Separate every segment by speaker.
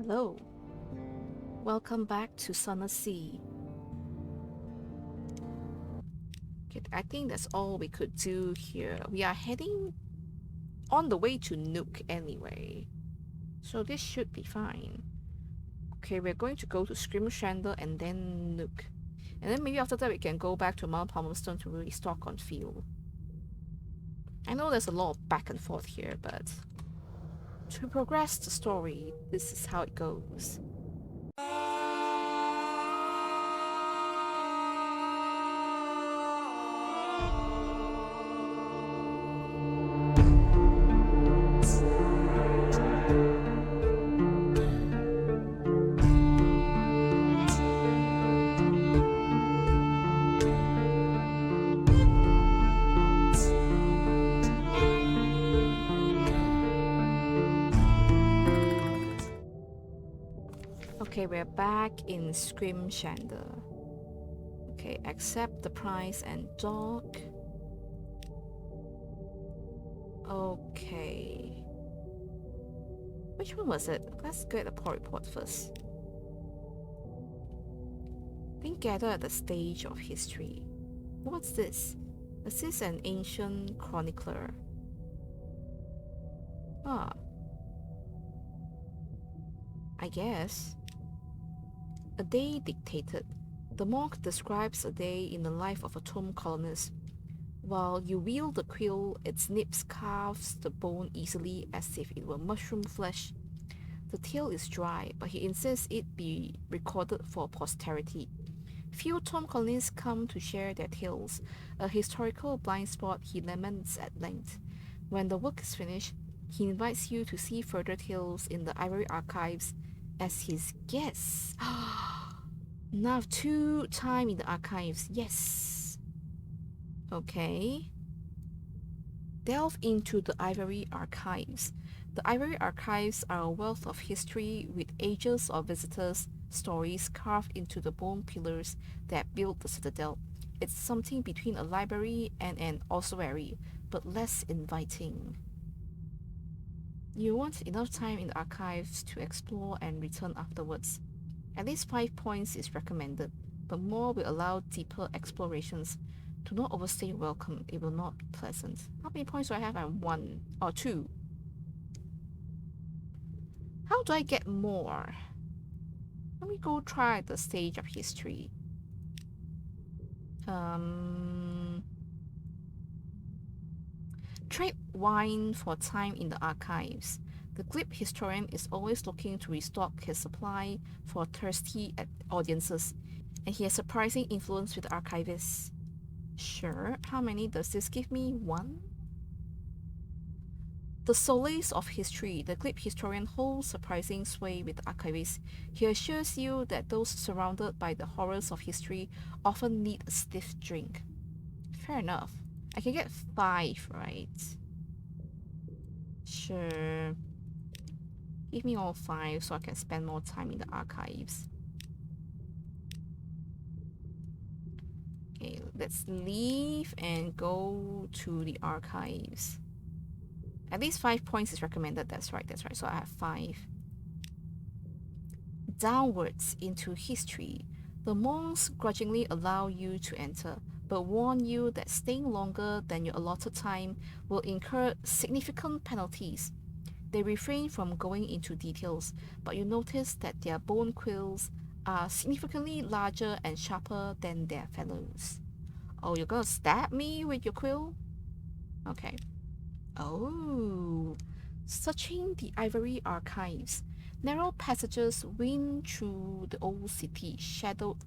Speaker 1: Hello. Welcome back to Sunless Sea. Okay, I think that's all we could do here. We are heading on the way to Nook anyway, so this should be fine. Okay, we're going to go to Scrimshander and then Nook. And then maybe after that we can go back to Mount Palmerston to restock on fuel. I know there's a lot of back and forth here, but to progress the story, this is how it goes. Okay, we're back in Scrimshander. Okay, accept the price and dock. Okay. Which one was it? Let's get the port report first. Then gather at the stage of history. What's this? Is this an ancient chronicler? Ah. I guess. A day dictated. The monk describes a day in the life of a tomb colonist. While you wield the quill, it snips carves the bone easily as if it were mushroom flesh. The tale is dry, but he insists it be recorded for posterity. Few tomb colonists come to share their tales, a historical blind spot he laments at length. When the work is finished, he invites you to see further tales in the ivory archives as his guests. Now 2 time in the archives, yes. Okay. Delve into the ivory archives. The ivory archives are a wealth of history with ages of visitors' stories carved into the bone pillars that build the citadel. It's something between a library and an ossuary, but less inviting. You want enough time in the archives to explore and return afterwards. At least 5 points is recommended, but more will allow deeper explorations. Do not overstay your welcome, it will not be pleasant. How many points do I have? 1 or 2. How do I get more? Let me go try the stage of history. Trade wine for time in the archives. The glib historian is always looking to restock his supply for thirsty audiences, and he has surprising influence with the archivists. Sure, how many does this give me? 1? The solace of history, the glib historian holds surprising sway with the archivists. He assures you that those surrounded by the horrors of history often need a stiff drink. Fair enough. I can get 5, right? Sure. Give me all 5 so I can spend more time in the archives. Okay, let's leave and go to the archives. At least 5 points is recommended. That's right. So I have 5. Downwards into history. The monks grudgingly allow you to enter, but warn you that staying longer than your allotted time will incur significant penalties. They refrain from going into details, but you notice that their bone quills are significantly larger and sharper than their fellows. Oh, you're gonna stab me with your quill? Okay. Oh, searching the ivory archives. Narrow passages wind through the old city, shadowed,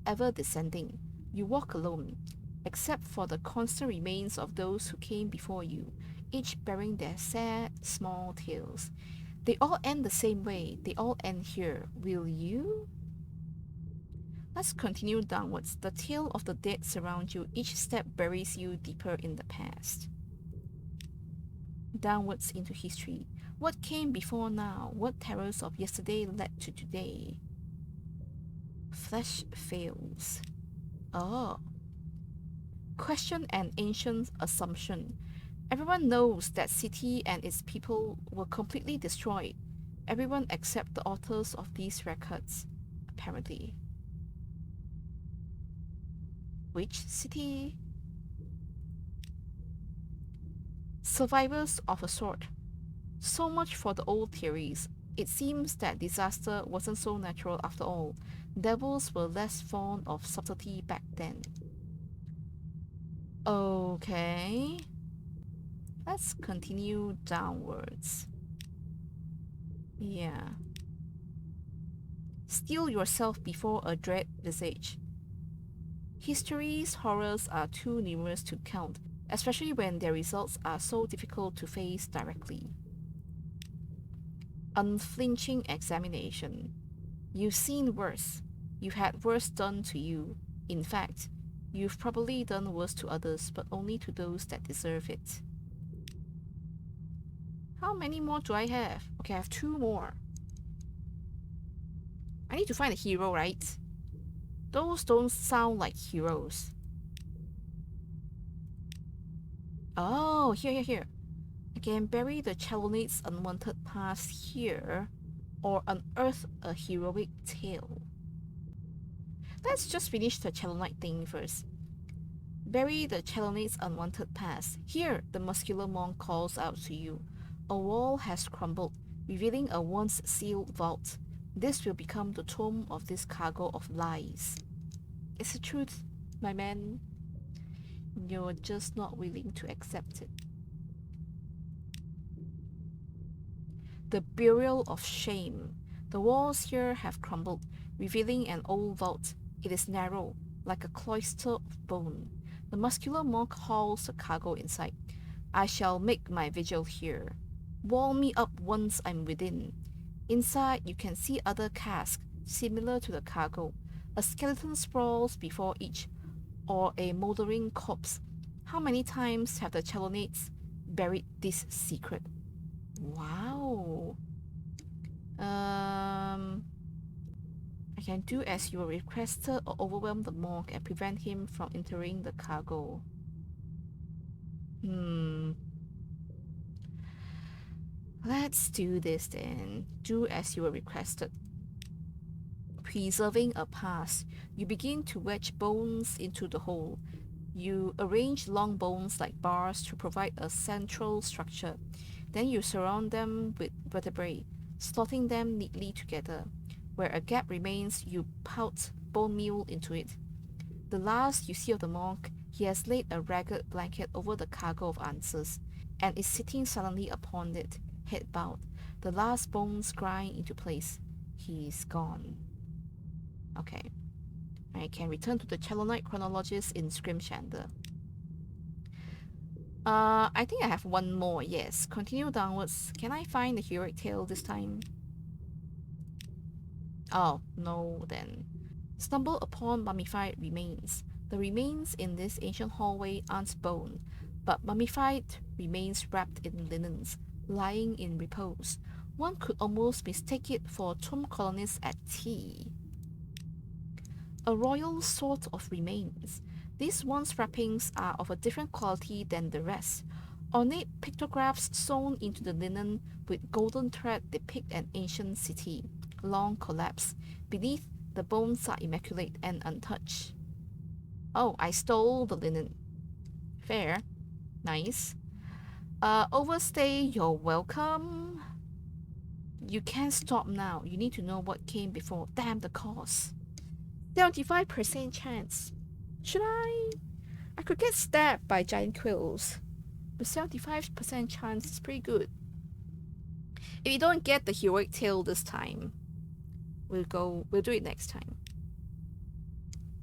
Speaker 1: ever descending. You walk alone, except for the constant remains of those who came before you, each bearing their sad, small tales. They all end the same way. They all end here. Will you? Let's continue downwards. The tale of the dead surrounds you. Each step buries you deeper in the past. Downwards into history. What came before now? What terrors of yesterday led to today? Flesh fails. Oh. Question an ancient assumption. Everyone knows that city and its people were completely destroyed. Everyone except the authors of these records, apparently. Which city? Survivors of a sort. So much for the old theories. It seems that disaster wasn't so natural after all. Devils were less fond of subtlety back then. Okay. Let's continue downwards. Yeah. Steel yourself before a dread visage. History's horrors are too numerous to count, especially when their results are so difficult to face directly. Unflinching examination. You've seen worse. You've had worse done to you. In fact, you've probably done worse to others, but only to those that deserve it. How many more do I have? Okay, I have 2 more. I need to find a hero, right? Those don't sound like heroes. Oh, here. I can bury the Challonate's unwanted past here, or unearth a heroic tale. Let's just finish the Challonite thing first. Bury the Challonate's unwanted past. Here, the muscular monk calls out to you. A wall has crumbled, revealing a once sealed vault. This will become the tomb of this cargo of lies. It's the truth, my man. You're just not willing to accept it. The burial of shame. The walls here have crumbled, revealing an old vault. It is narrow, like a cloister of bone. The muscular monk hauls the cargo inside. I shall make my vigil here. Wall me up once I'm within. Inside you can see other casks, similar to the cargo. A skeleton sprawls before each, or a mouldering corpse. How many times have the Challonates buried this secret? Wow. I can do as you were requested or overwhelm the monk and prevent him from entering the cargo. Let's do this then. Do as you were requested. Preserving a past, you begin to wedge bones into the hole. You arrange long bones like bars to provide a central structure. Then you surround them with vertebrae, slotting them neatly together. Where a gap remains, you pout bone meal into it. The last you see of the monk, he has laid a ragged blanket over the cargo of answers, and is sitting silently upon it, head bowed. The last bones grind into place. He's gone. Okay. I can return to the Chalonite chronologist in Scrimshander. I think I have 1 more, yes. Continue downwards. Can I find the heroic tale this time? Oh, no then. Stumble upon mummified remains. The remains in this ancient hallway aren't bone, but mummified remains wrapped in linens, lying in repose. One could almost mistake it for a tomb colonist at tea. A royal sort of remains. These one's wrappings are of a different quality than the rest. Ornate pictographs sewn into the linen with golden thread depict an ancient city, long collapsed. Beneath, the bones are immaculate and untouched. Oh, I stole the linen. Fair. Nice. Overstay, you're welcome. You can't stop now. You need to know what came before. Damn the cause. 75% chance. Should I? I could get stabbed by giant quills. But 75% chance is pretty good. If you don't get the heroic tale this time, we'll do it next time.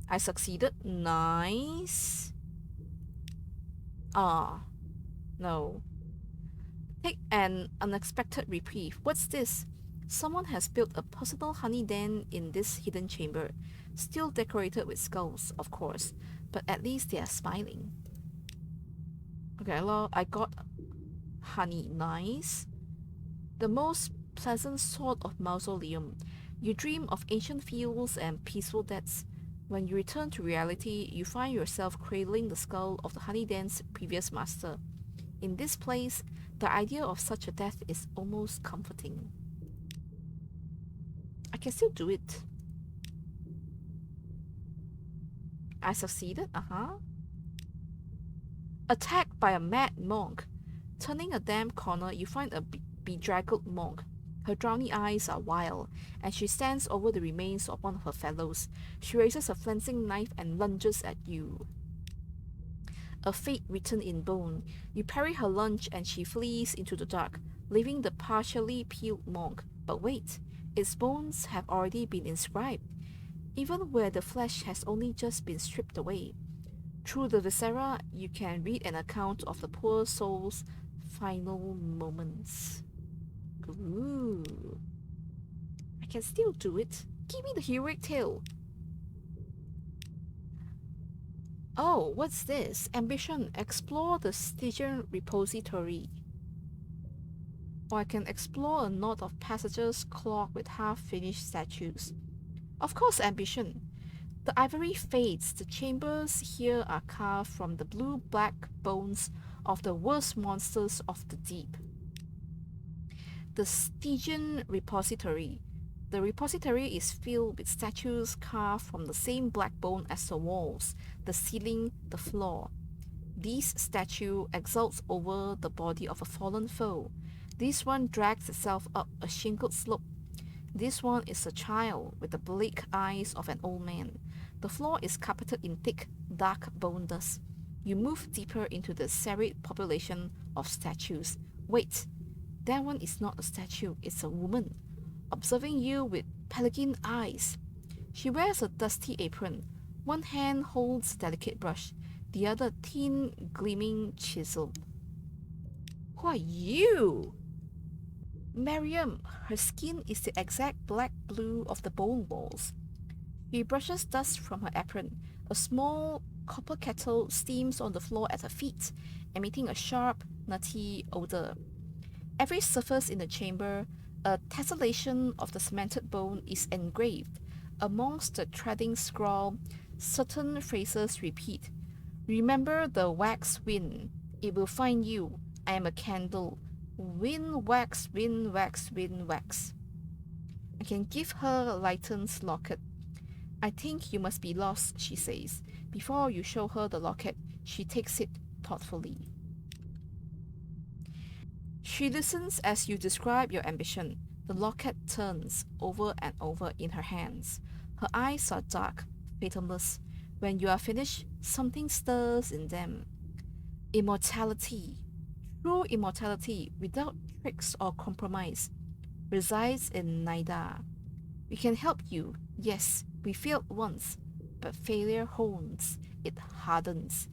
Speaker 1: I succeeded. Nice. No. Take an unexpected reprieve. What's this? Someone has built a personal honey den in this hidden chamber. Still decorated with skulls, of course, but at least they are smiling. Okay, I got honey. Nice. The most pleasant sort of mausoleum. You dream of ancient fields and peaceful deaths. When you return to reality, you find yourself cradling the skull of the honey den's previous master. In this place, the idea of such a death is almost comforting. can still do it. I succeeded, Attacked by a mad monk. Turning a damp corner, you find a bedraggled monk. Her drowny eyes are wild, and she stands over the remains of one of her fellows. She raises a flensing knife and lunges at you. A fate written in bone. You parry her lunge and she flees into the dark, leaving the partially peeled monk. But wait, its bones have already been inscribed, even where the flesh has only just been stripped away. Through the viscera, you can read an account of the poor soul's final moments. Ooh. I can still do it. Give me the heroic tale. Oh, what's this? Ambition. Explore the Stygian repository. Or I can explore a knot of passages clogged with half-finished statues. Of course, ambition. The ivory fades. The chambers here are carved from the blue-black bones of the worst monsters of the deep. The Stygian repository. The repository is filled with statues carved from the same black bone as the walls, the ceiling, the floor. This statue exults over the body of a fallen foe. This one drags itself up a shingled slope. This one is a child with the bleak eyes of an old man. The floor is carpeted in thick, dark bone dust. You move deeper into the serried population of statues. Wait, that one is not a statue, it's a woman, observing you with peregrine eyes. She wears a dusty apron. One hand holds a delicate brush, the other thin, gleaming chisel. Who are you? Mariam. Her skin is the exact black blue of the bone walls. She brushes dust from her apron. A small copper kettle steams on the floor at her feet, emitting a sharp, nutty odor. Every surface in the chamber, a tessellation of the cemented bone, is engraved. Amongst the treading scrawl, certain phrases repeat. Remember the wax wind. It will find you. I am a candle. Wind, wax, wind, wax, wind, wax. I can give her Lighton's locket. I think you must be lost, she says. Before you show her the locket, she takes it thoughtfully. She listens as you describe your ambition. The locket turns over and over in her hands. Her eyes are dark, fathomless. When you are finished, something stirs in them. Immortality. True immortality, without tricks or compromise, resides in Naida. We can help you. Yes, we failed once, but failure hones, it hardens.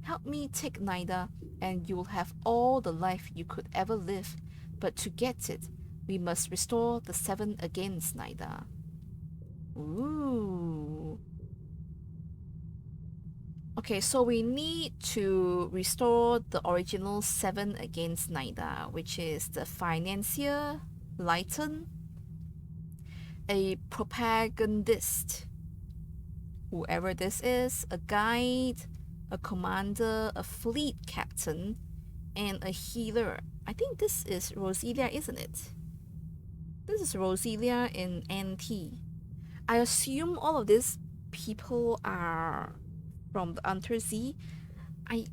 Speaker 1: Help me take Naida, and you will have all the life you could ever live. But to get it, we must restore the 7 against Naida. Ooh. Okay, so we need to restore the original 7 against Naida, which is the financier, Lighton, a propagandist, whoever this is, a guide, a commander, a fleet captain, and a healer. I think this is Roselia, isn't it? This is Roselia in NT. I assume all of these people are from the Untersea.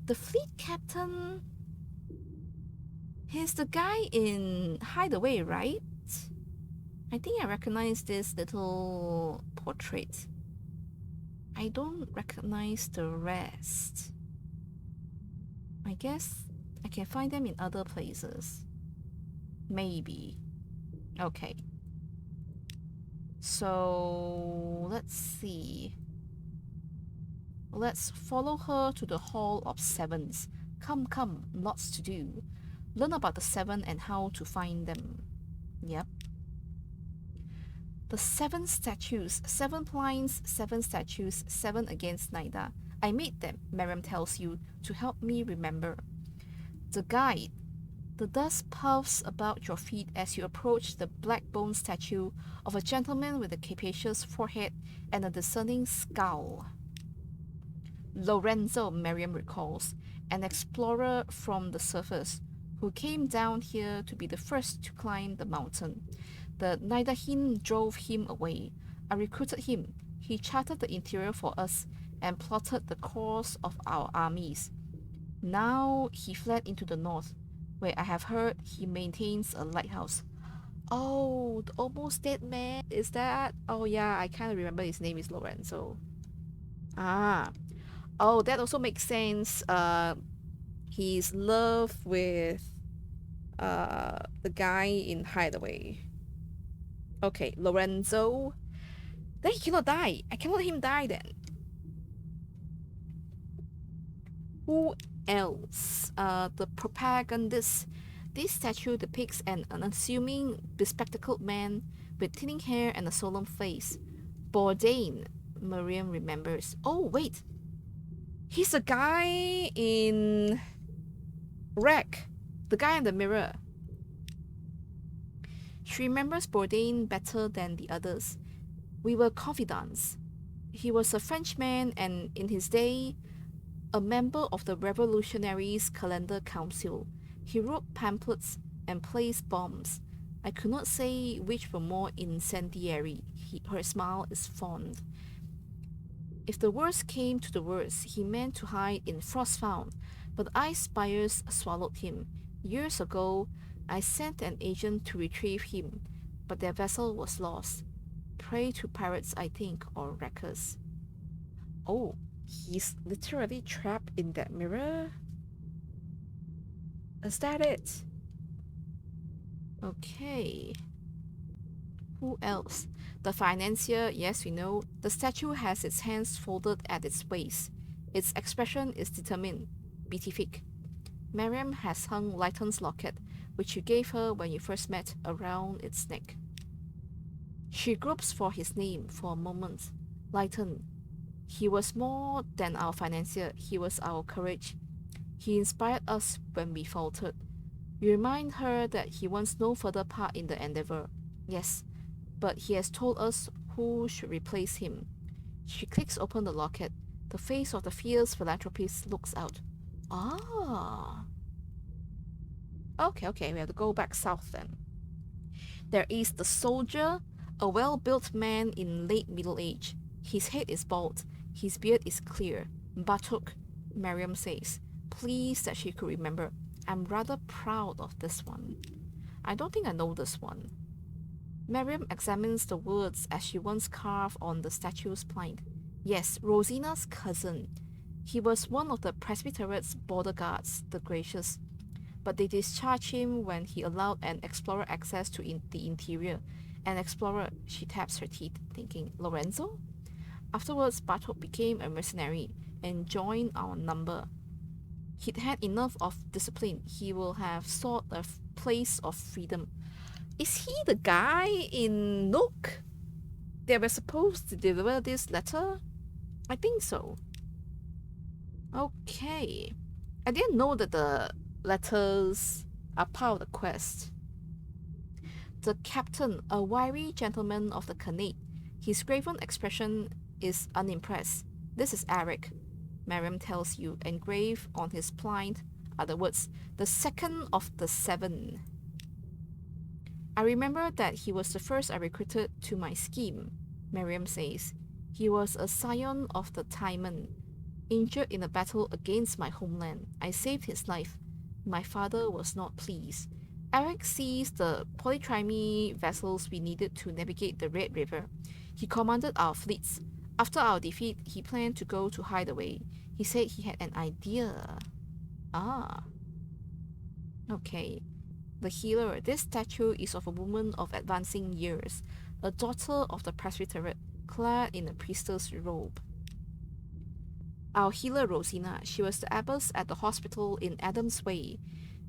Speaker 1: The fleet captain, he's the guy in Hideaway, right? I think I recognize this little portrait. I don't recognize the rest. I guess I can find them in other places. Maybe. Okay. So let's see. Let's follow her to the Hall of Sevens. Come, come, lots to do. Learn about the 7 and how to find them. Yep. The 7 statues, 7 lines, 7 statues, 7 against Naida. I made them, Mariam tells you, to help me remember. The guide. The dust puffs about your feet as you approach the black bone statue of a gentleman with a capacious forehead and a discerning scowl. Lorenzo, Mariam recalls, an explorer from the surface, who came down here to be the first to climb the mountain. The Nidahin drove him away. I recruited him. He charted the interior for us and plotted the course of our armies. Now he fled into the north, where I have heard he maintains a lighthouse. Oh, the almost dead man, is that? Oh yeah, I kind of remember his name is Lorenzo. Ah, oh, that also makes sense. He's love with the guy in Hideaway. Okay, Lorenzo. Then he cannot die. I cannot let him die then. Who else? The propagandist. This statue depicts an unassuming, bespectacled man with thinning hair and a solemn face. Bourdain, Mariam remembers. Oh, wait. He's the guy in Wreck. The guy in the mirror. She remembers Bourdain better than the others. We were confidants. He was a Frenchman and, in his day, a member of the Revolutionaries' Calendar Council. He wrote pamphlets and placed bombs. I could not say which were more incendiary. Her smile is fond. If the worst came to the worst, he meant to hide in Frostfound, but ice spires swallowed him. Years ago, I sent an agent to retrieve him, but their vessel was lost. Prey to pirates, I think, or wreckers. Oh, he's literally trapped in that mirror? Is that it? Okay. Who else? The financier, yes, we know. The statue has its hands folded at its waist. Its expression is determined, beatific. Mariam has hung Lighton's locket, which you gave her when you first met, around its neck. She gropes for his name for a moment. Lighton. He was more than our financier, he was our courage. He inspired us when we faltered. You remind her that he wants no further part in the endeavor. Yes, but he has told us who should replace him. She clicks open the locket. The face of the fierce philanthropist looks out. Ah. Okay, we have to go back south then. There is the soldier, a well-built man in late middle age. His head is bald. His beard is clear. Batuk, Mariam says. Pleased that she could remember. I'm rather proud of this one. I don't think I know this one. Mariam examines the words as she once carved on the statue's spine. Yes, Rosina's cousin. He was one of the Presbyterian's border guards, the gracious. But they discharged him when he allowed an explorer access to the interior. An explorer, she taps her teeth, thinking, Lorenzo? Afterwards, Bartok became a mercenary and joined our number. He'd had enough of discipline. He will have sought a place of freedom. Is he the guy in Nook? They were supposed to deliver this letter? I think so. Okay. I didn't know that the letters are part of the quest. The captain, a wiry gentleman of the Canate. His graven expression is unimpressed. This is Eric, Mariam tells you. Engraved on his pliant are the words, the second of the seven. I remember that he was the first I recruited to my scheme, Mariam says. He was a scion of the Timon, injured in a battle against my homeland. I saved his life. My father was not pleased. Eric seized the polytrymy vessels we needed to navigate the Red River. He commanded our fleets. After our defeat, he planned to go to Hideaway. He said he had an idea. Ah. Okay. The healer. This statue is of a woman of advancing years, a daughter of the Presbyterian, clad in a priestess robe. Our healer Rosina, she was the abbess at the hospital in Adams Way,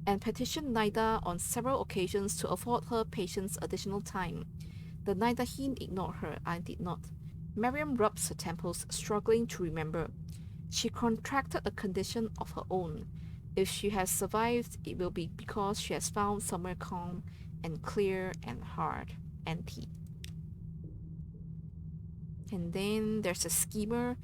Speaker 1: and petitioned Nida on several occasions to afford her patients additional time. The Nidahin ignored her. I did not. Mariam rubs her temples, struggling to remember. She contracted a condition of her own. If she has survived, it will be because she has found somewhere calm and clear and hard, empty. And then there's a schemer,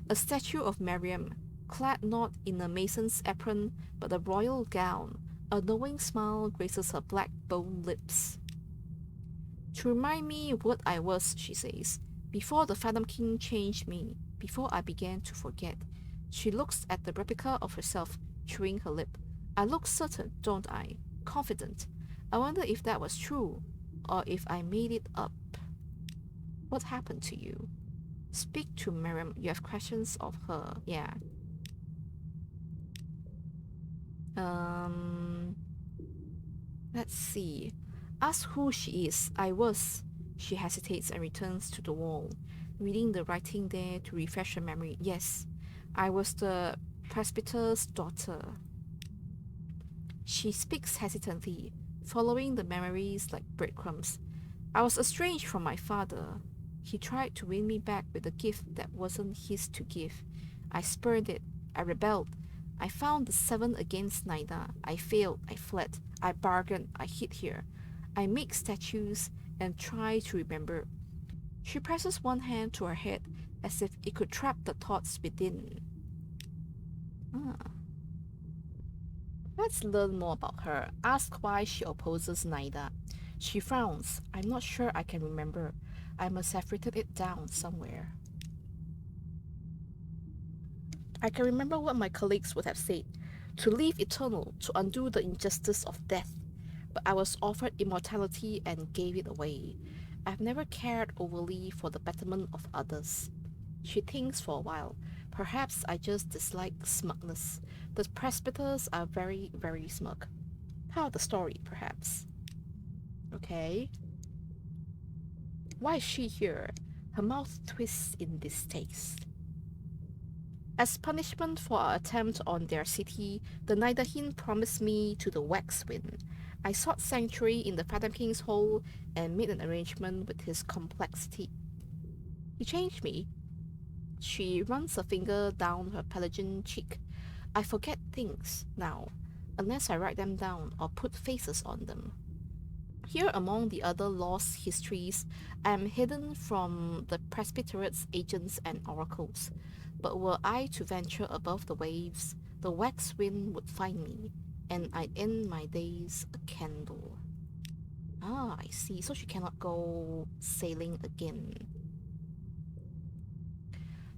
Speaker 1: a statue of Mariam, clad not in a mason's apron, but a royal gown. A knowing smile graces her black bone lips. To remind me what I was, she says, before the Phantom King changed me, before I began to forget. She looks at the replica of herself, chewing her lip. I look certain, don't I? Confident. I wonder if that was true, or if I made it up. What happened to you? Speak to Mariam. You have questions of her. Yeah. Let's see. Ask who she is. I was. She hesitates and returns to the wall, reading the writing there to refresh her memory. Yes, I was the presbyter's daughter. She speaks hesitantly, following the memories like breadcrumbs. I was estranged from my father. He tried to win me back with a gift that wasn't his to give. I spurned it. I rebelled. I found the 7 against Naida. I failed. I fled. I bargained. I hid here. I make statues and try to remember. She presses one hand to her head as if it could trap the thoughts within. Let's learn more about her. Ask why she opposes Naida. She frowns. I'm not sure I can remember. I must have written it down somewhere. I can remember what my colleagues would have said. To live eternal, to undo the injustice of death. But I was offered immortality and gave it away. I've never cared overly for the betterment of others. She thinks for a while. Perhaps I just dislike smugness. The presbyters are very, very smug. Part of the story, perhaps. Okay. Why is she here? Her mouth twists in distaste. As punishment for our attempt on their city, the Nidahin promised me to the Wax Wind. I sought sanctuary in the Phantom King's hole and made an arrangement with his complexity. He changed me. She runs a finger down her Pelagian cheek. I forget things now, unless I write them down or put faces on them. Here among the other lost histories, I am hidden from the Presbytery's agents and oracles. But were I to venture above the waves, the wax wind would find me, and I'd end my days a candle. Ah, I see. So she cannot go sailing again.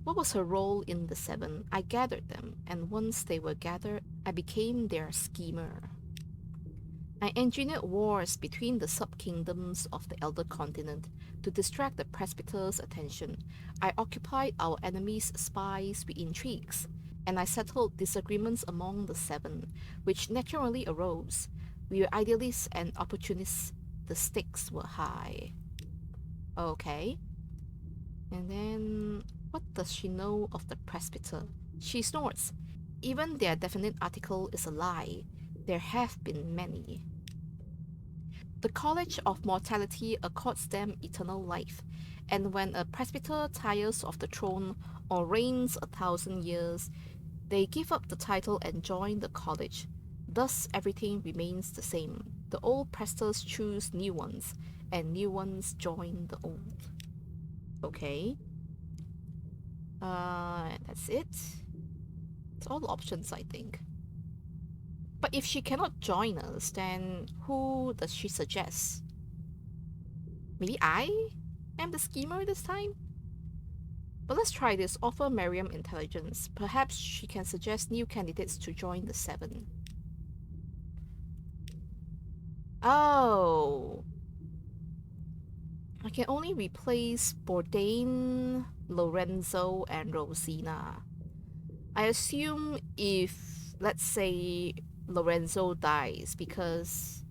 Speaker 1: What was her role in the 7? I gathered them, and once they were gathered, I became their schemer. I engineered wars between the sub-kingdoms of the Elder Continent to distract the presbyter's attention. I occupied our enemies' spies with intrigues, and I settled disagreements among the 7, which naturally arose. We were idealists and opportunists. The stakes were high. Okay. And then, what does she know of the presbyter? She snorts. Even their definite article is a lie. There have been many. The College of Mortality accords them eternal life, and when a presbyter tires of the throne or reigns 1,000 years, they give up the title and join the college. Thus everything remains the same. The old presters choose new ones, and new ones join the old. Okay. That's it. It's all the options, I think. But if she cannot join us, then who does she suggest? Maybe I am the schemer this time? But let's try this. Offer Mariam intelligence. Perhaps she can suggest new candidates to join the 7. Oh. I can only replace Bourdain, Lorenzo, and Rosina. I assume if, let's say, Lorenzo dies because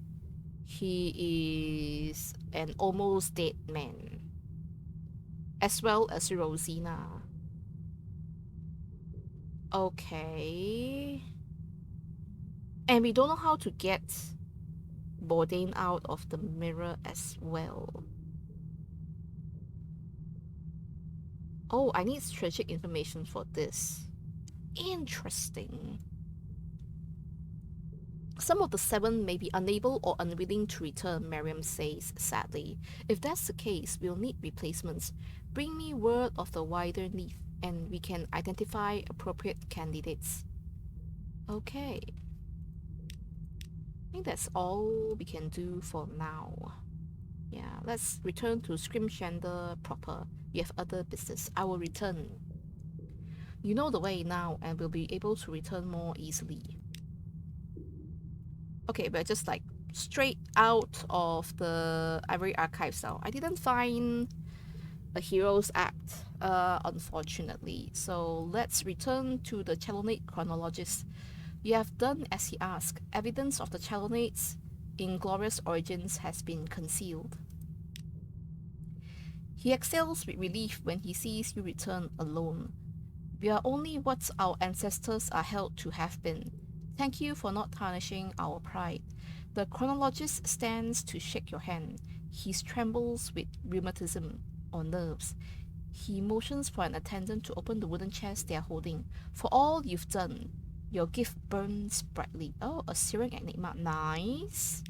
Speaker 1: he is an almost dead man, as well as Rosina. Okay. And we don't know how to get Bourdain out of the mirror as well. Oh, I need strategic information for this. Interesting. Some of the 7 may be unable or unwilling to return, Mariam says sadly. If that's the case, we'll need replacements. Bring me word of the wider need, and we can identify appropriate candidates. Okay. I think that's all we can do for now. Yeah. let's return to Scrimshander proper. You have other business. I will return. You know the way now and will be able to return more easily. Okay, we're just like straight out of the Ivory Archives now. I didn't find a hero's act, unfortunately. So let's return to the Chelonate chronologist. You have done as he asked. Evidence of the Chelonate's inglorious origins has been concealed. He exhales with relief when he sees you return alone. We are only what our ancestors are held to have been. Thank you for not tarnishing our pride. The chronologist stands to shake your hand. He trembles with rheumatism or nerves. He motions for an attendant to open the wooden chest they are holding. For all you've done, your gift burns brightly. Oh, a searing enigma. Nice.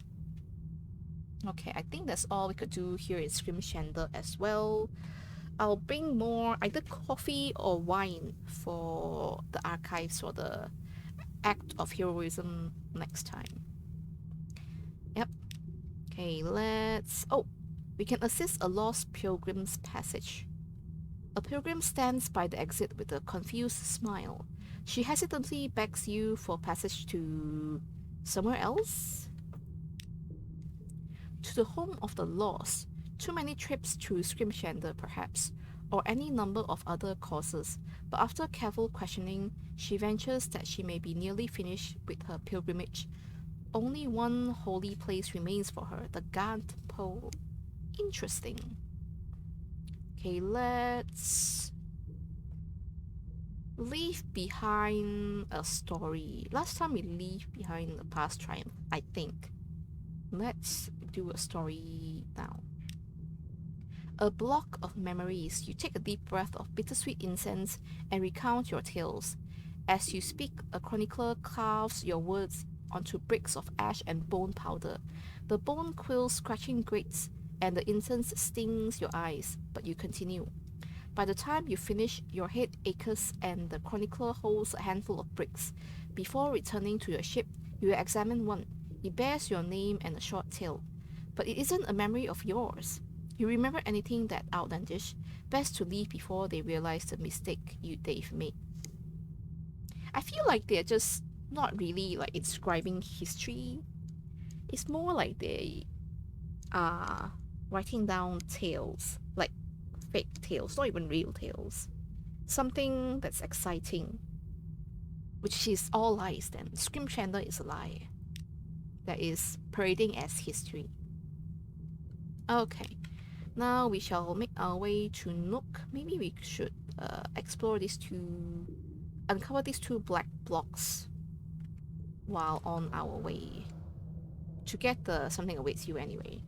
Speaker 1: Okay, I think that's all we could do here in Scrimshander as well. I'll bring more either coffee or wine for the archives for the act of heroism next time. Yep. Okay, let's... Oh, we can assist a lost pilgrim's passage. A pilgrim stands by the exit with a confused smile. She hesitantly begs you for passage to... somewhere else? To the home of the lost. Too many trips to Scrimshander, perhaps, or any number of other causes, but after careful questioning, she ventures that she may be nearly finished with her pilgrimage. Only one holy place remains for her, the Gant Pole. Interesting. Okay, let's leave behind a story. Last time we leave behind a past triumph, I think. Let's do a story now. A block of memories. You take a deep breath of bittersweet incense and recount your tales. As you speak, a chronicler carves your words onto bricks of ash and bone powder. The bone quills scratching grates, and the incense stings your eyes, but you continue. By the time you finish, your head aches and the chronicler holds a handful of bricks. Before returning to your ship, you examine one. It bears your name and a short tale. But it isn't a memory of yours. You remember anything that outlandish? Best to leave before they realize the mistake they've made. I feel like they're just not really like inscribing history. It's more like they are writing down tales, like fake tales, not even real tales. Something that's exciting, which is all lies then. Scrimshander is a lie that is parading as history. Okay, now we shall make our way to Nook. Maybe we should explore these two, uncover these two black blocks while on our way to get the something awaits you anyway.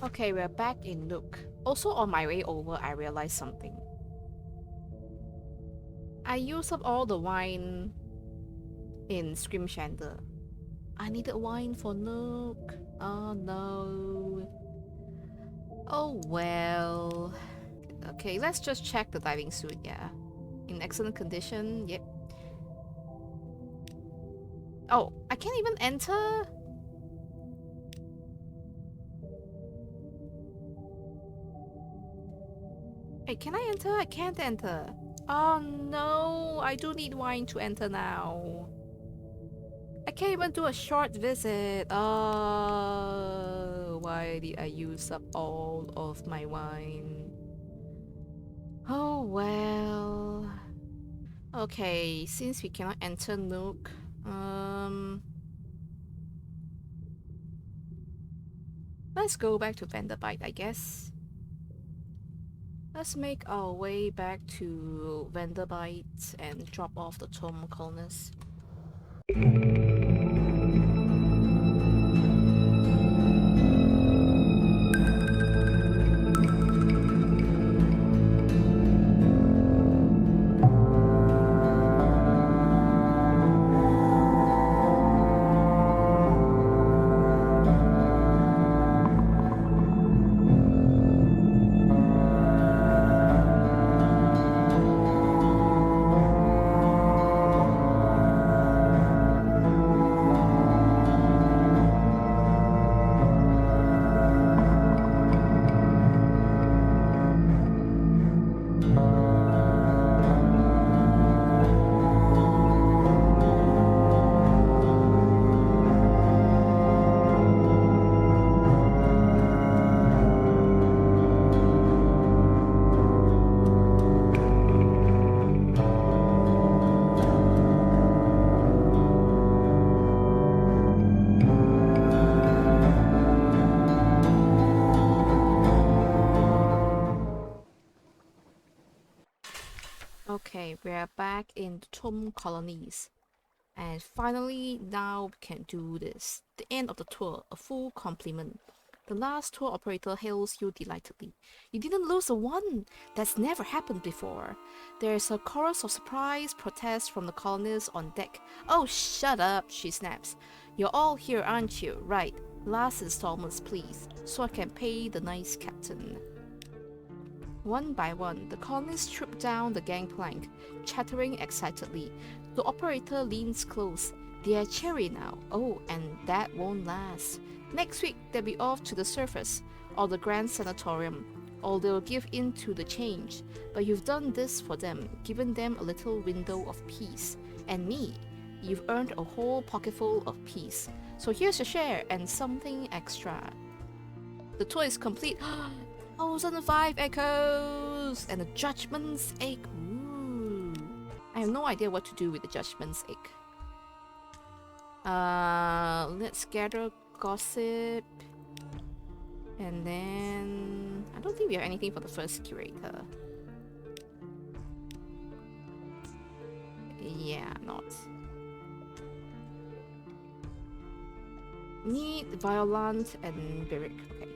Speaker 1: Okay, we're back in Nook. Also on my way over, I realized something. I used up all the wine in Scrimshander. I needed wine for Nook. Oh no. Oh well. Okay, let's just check the diving suit, yeah. In excellent condition, yep. Oh, I can't even enter? Hey, can I enter? I can't enter. Oh no, I do need wine to enter now. I can't even do a short visit. Oh, why did I use up all of my wine? Oh well. Okay, since we cannot enter Nook, let's go back to Vanderbite, I guess. Let's make our way back to Vanderbite and drop off the Tome colonists. Okay, we're back in the Tom colonies. And finally, now we can do this. The end of the tour, a full complement. The last tour operator hails you delightedly. You didn't lose a one! That's never happened before. There's a chorus of surprise protests from the colonists on deck. Oh, shut up, she snaps. You're all here, aren't you? Right. Last installments, please, so I can pay the nice captain. One by one, the colonists troop down the gangplank, chattering excitedly. The operator leans close. They're cheery now. Oh, and that won't last. Next week, they'll be off to the surface, or the Grand Sanatorium, or they'll give in to the change. But you've done this for them, given them a little window of peace. And me, you've earned a whole pocketful of peace. So here's your share and something extra. The tour is complete. 1005 echoes! And the Judgment's Egg. Ooh. I have no idea what to do with the Judgment's Egg. Let's gather gossip. And then... I don't think we have anything for the first curator. Yeah, not. Need Violent and Beric. Okay.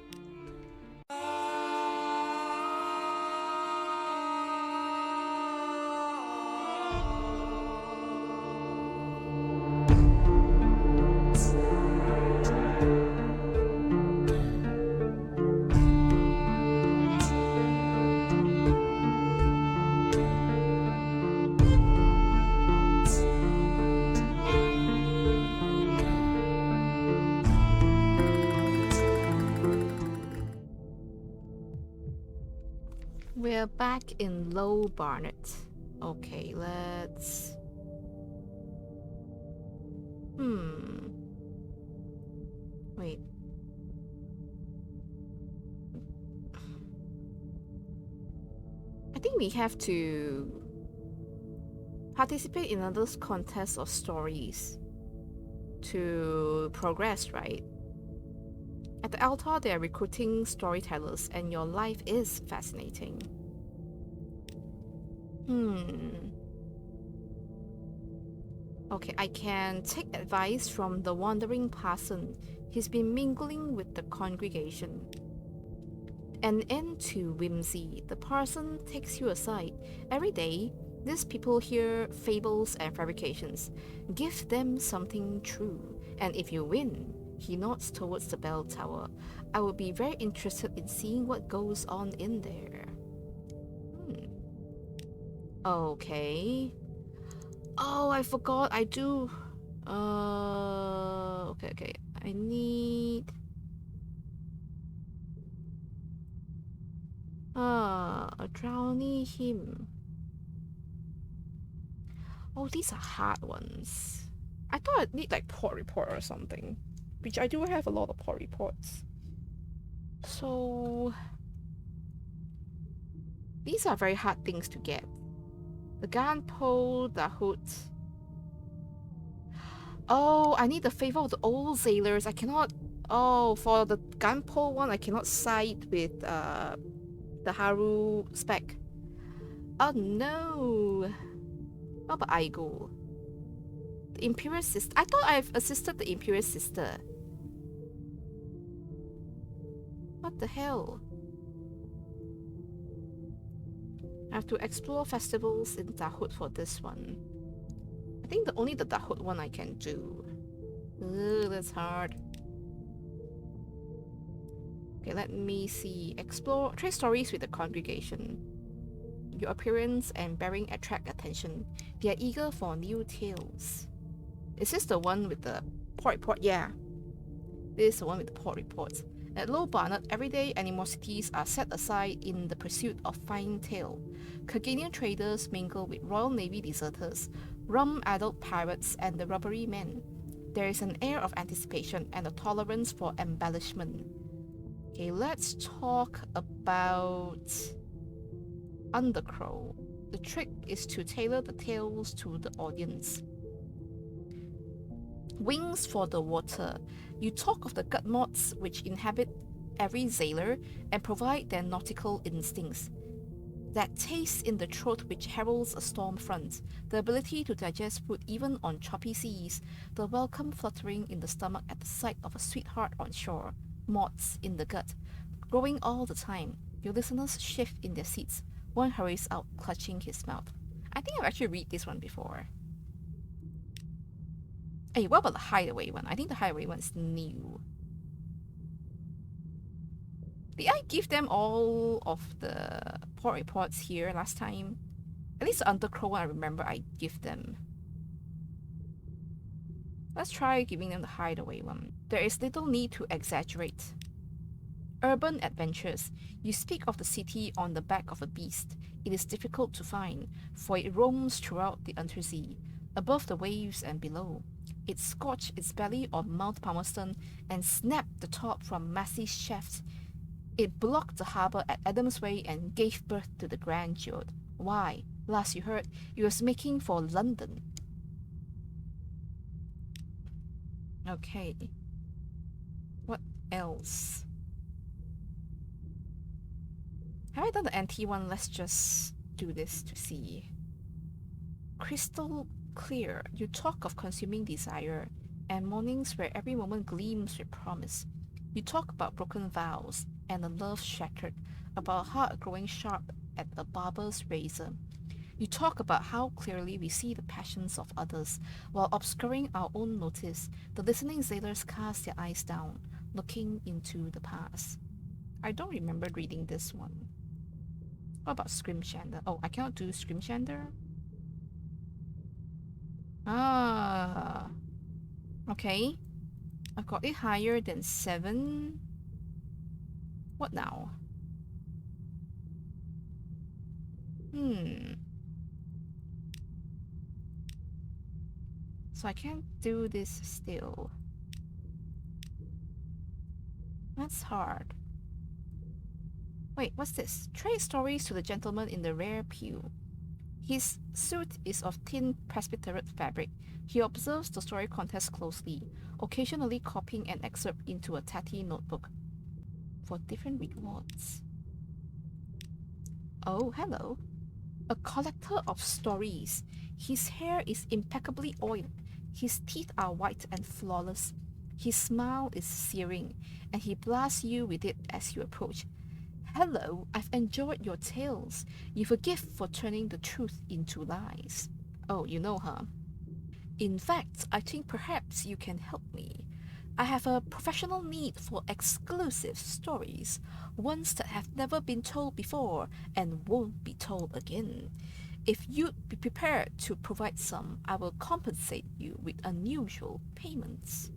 Speaker 1: We're back in Low Barnet. Okay, let's... Wait. I think we have to participate in another contest of stories to progress, right? At the altar, they are recruiting storytellers, and your life is fascinating. Okay, I can take advice from the wandering parson. He's been mingling with the congregation. An end to whimsy. The parson takes you aside. Every day, these people hear fables and fabrications. Give them something true, and if you win, he nods towards the bell tower. I would be very interested in seeing what goes on in there. Okay. Oh, I forgot. I do. Okay. I need... a drowning hymn. Oh, these are hard ones. I thought I'd need like port report or something, which I do have a lot of port reports. So these are very hard things to get. The gun pole, the hood. Oh, I need the favor of the old sailors. I cannot... Oh, for the gun pole one, I cannot side with the Haru spec. Oh no! How about Aigo? The Imperial Sister. I thought I've assisted the Imperial Sister. What the hell? I have to explore festivals in Dahut for this one. I think only the Dahut one I can do. Ugh, that's hard. Okay, let me see. Explore, trade stories with the congregation. Your appearance and bearing attract attention. They are eager for new tales. Is this the one with the port report? Yeah. This is the one with the port reports. At Low Barnet, everyday animosities are set aside in the pursuit of fine tale. Carginian traders mingle with Royal Navy deserters, rum-addled pirates, and the rubbery men. There is an air of anticipation and a tolerance for embellishment. Okay, let's talk about Undercrow. The trick is to tailor the tales to the audience. Wings for the water. You talk of the gut moths which inhabit every sailor and provide their nautical instincts. That taste in the throat which heralds a storm front, the ability to digest food even on choppy seas, the welcome fluttering in the stomach at the sight of a sweetheart on shore, moths in the gut, growing all the time. Your listeners shift in their seats. One hurries out, clutching his mouth. I think I've actually read this one before. Hey, what about the hideaway one? I think the hideaway one's new. Did I give them all of the port reports here last time? At least the Undercrow one I remember I give them. Let's try giving them the hideaway one. There is little need to exaggerate. Urban adventures. You speak of the city on the back of a beast. It is difficult to find, for it roams throughout the Untersea, above the waves and below. It scorched its belly on Mount Palmerston and snapped the top from Massey's shaft. It blocked the harbour at Adams Way and gave birth to the Grand Fjord. Why? Last you heard, it was making for London. Okay. What else? Have I done the anti one? Let's just do this to see. Crystal clear. You talk of consuming desire, and mornings where every moment gleams with promise. You talk about broken vows, and a love shattered, about a heart growing sharp at the barber's razor. You talk about how clearly we see the passions of others, while obscuring our own notice. The listening sailors cast their eyes down, looking into the past. I don't remember reading this one. What about Scrimshander? Oh, I cannot do Scrimshander? Ah. Okay. I've got it higher than 7. What now? So I can't do this still. That's hard. Wait, what's this? Trade stories to the gentleman in the rear pew. His suit is of thin presbyterian fabric. He observes the story contest closely, occasionally copying an excerpt into a tatty notebook. For different rewards. Oh, hello. A collector of stories. His hair is impeccably oiled. His teeth are white and flawless. His smile is searing, and he blasts you with it as you approach. Hello, I've enjoyed your tales. You've a gift for turning the truth into lies. Oh, you know her. In fact, I think perhaps you can help me. I have a professional need for exclusive stories, ones that have never been told before and won't be told again. If you'd be prepared to provide some, I will compensate you with unusual payments.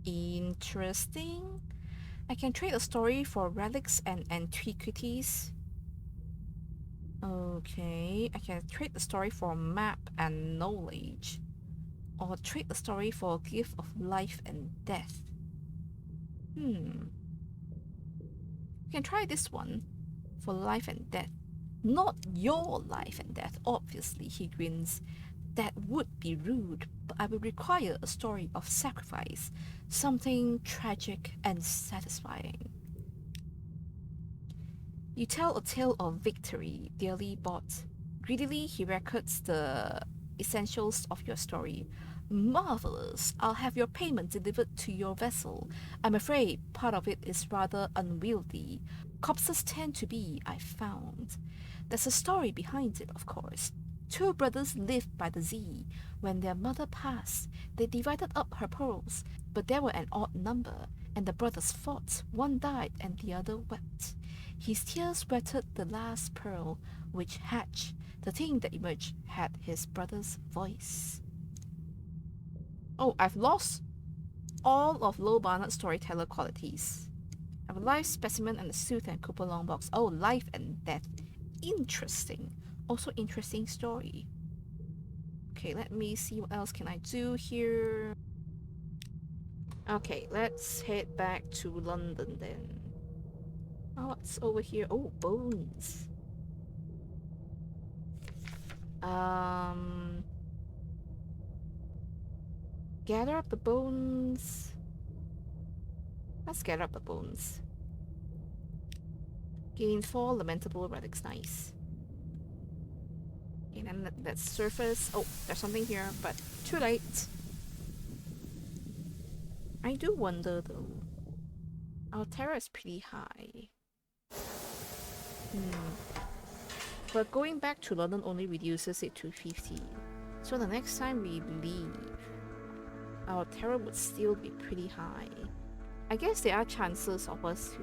Speaker 1: Interesting. I can trade a story for relics and antiquities. Okay, I can trade the story for map and knowledge. Or trade the story for a gift of life and death. You can try this one for life and death. Not your life and death, obviously, he grins. That would be rude, but I would require a story of sacrifice, something tragic and satisfying. You tell a tale of victory, dearly bought. Greedily, he records the essentials of your story. Marvelous! I'll have your payment delivered to your vessel. I'm afraid part of it is rather unwieldy. Corpses tend to be, I've found. There's a story behind it, of course. 2 brothers lived by the sea. When their mother passed, they divided up her pearls, but there were an odd number, and the brothers fought. One died, and the other wept. His tears wetted the last pearl, which hatched. The thing that emerged had his brother's voice. Oh, I've lost all of Low Barnard's storyteller qualities. I have a live specimen and a Sooth and Cooper long box. Oh, life and death. Interesting. Also interesting story. Okay, let me see what else can I do here. Okay, let's head back to London then. Oh, what's over here? Oh, bones. Gather up the bones. Let's gather up the bones. Gain 4 lamentable relics, nice. Okay, then let's surface. Oh, there's something here, but too late. I do wonder though. Our terror is pretty high. But going back to London only reduces it to 50. So the next time we leave, our terror would still be pretty high. I guess there are chances of us to...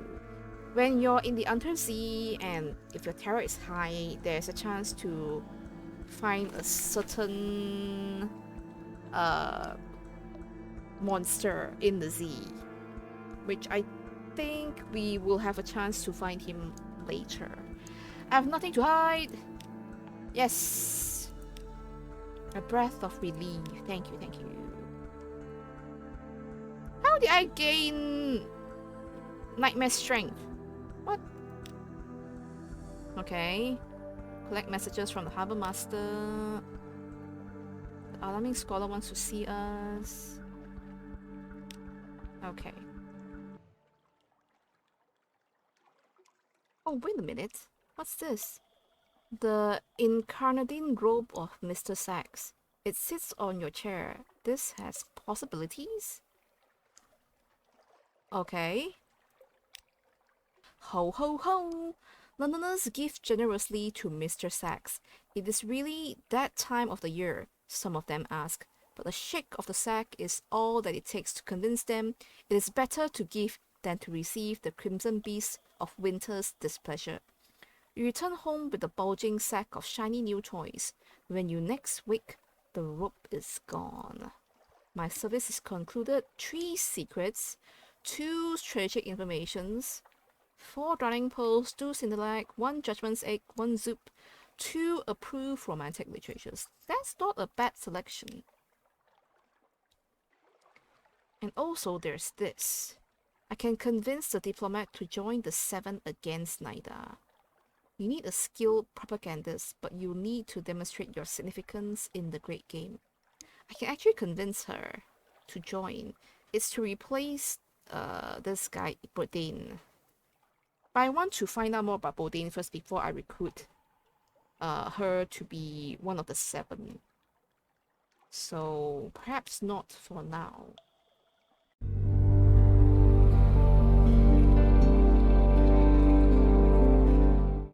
Speaker 1: When you're in the undersea and if your terror is high, there's a chance to find a certain monster in the sea, which I think we will have a chance to find him later. I have nothing to hide. Yes. A breath of relief. Thank you, thank you. How did I gain nightmare strength? What? Okay. Collect messages from the Harbour Master. The alarming scholar wants to see us. Okay. Oh, wait a minute. What's this? The incarnadine robe of Mr. Sachs. It sits on your chair. This has possibilities? Okay. Ho ho ho! Londoners give generously to Mr. Sachs. It is really that time of the year, some of them ask. But a shake of the sack is all that it takes to convince them it is better to give than to receive the crimson beast of winter's displeasure. You return home with a bulging sack of shiny new toys. When you next wake, the rope is gone. My service is concluded. 3 secrets, 2 tragic informations, 4 drowning pearls, 2 Cinderlag, 1 judgment's egg, 1 zoop, 2 approved romantic literatures. That's not a bad selection. And also there's this. I can convince the diplomat to join the 7 against Naida. You need a skilled propagandist, but you need to demonstrate your significance in the great game. I can actually convince her to join. It's to replace this guy, Bourdain. But I want to find out more about Bourdain first before I recruit her to be one of the 7. So perhaps not for now.